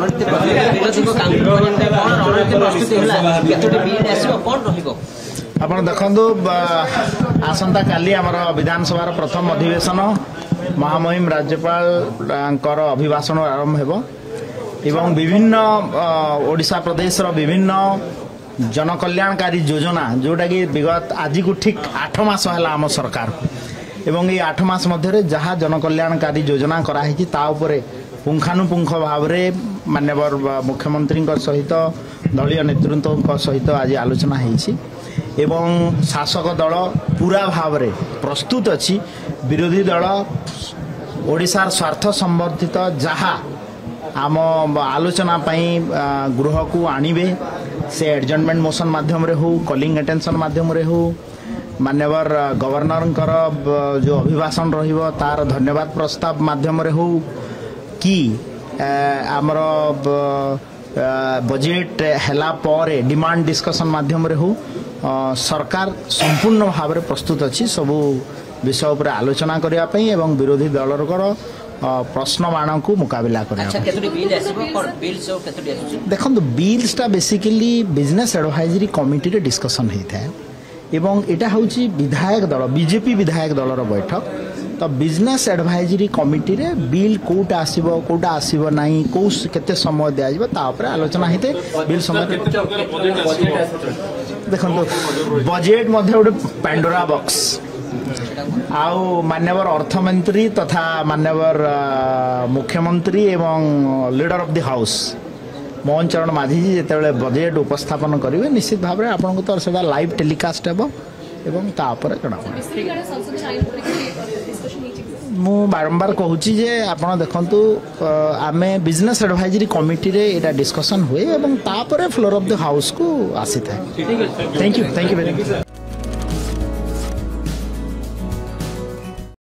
रणनीति विरोधी को रणनीति प्रस्तुति होला केतोटी बिल आसीबो कोन रहिबो आपण देखंदो आसंता काली हमर विधानसभा प्रथम अधिवेशन महामहिम राज्यपाल अभिभाषण आरंभ हेबो एवं विभिन्न ओडिशा प्रदेश रो विभिन्न जनकल्याणकारी योजना जोटा कि विगत आज को ठीक 8 मास है आम सरकार एवं ये 8 मास मध्य जहाँ जनकल्याणकारी योजना कराई पुंखानुपुंख भाव में माननीय मुख्यमंत्री सहित दलीय नेतृत्व सहित आज आलोचना होती एवं शासक दल पूरा भाव में प्रस्तुत अच्छी विरोधी दल ओडिशार स्वार्थ संबर्धित जहाँ आम आलोचना गृह को आणवे से एडजमेंट मोशन माध्यम रे हो कॉलिंग अटेंशन माध्यम रे हो मान्यवर गवर्नर जो अभिभाषण रहिबो तार धन्यवाद प्रस्ताव माध्यम रे हो कि आमर बजेट हैला पर डिमांड डिस्कशन माध्यम रे हो सरकार संपूर्ण भाव में प्रस्तुत अच्छी सबू विषय उपर आलोचना करिया पई एवं विरोधी दलर प्रश्न मान को मुकाबला कर देखो बिल्सटा बेसिकली बिजनेस एडवाइजरी कमिटी रे डिस्कशन होता है एवं एटा होची विधायक दल बीजेपी विधायक दलर बैठक तो बिजनेस एडवाइजरी कमिटी रे बिल कोटा आसीबो नाही को केते समय दिया जिवो ता ऊपर आलोचना हेते बिल समय देखो बजेट मध्ये गोटे पैंडोरा बॉक्स आउ मान्यवर अर्थमंत्री तथा मान्यवर मुख्यमंत्री एवं leader of the house Mohan चरण माझी जी जेते बजेट उपस्थापन करेंगे निश्चित भाव में आपन को तो सेटा लाइव टेलीकास्ट हेबो एवं तापर जणा मु बारंबार कहूची जे आपण देखंतु आमे बिजनेस एडवाइजरी कमिटी रे एटा डिस्कशन हुए एवं तापर फ्लोर ऑफ द हाउस को आसी था। Thank you very much.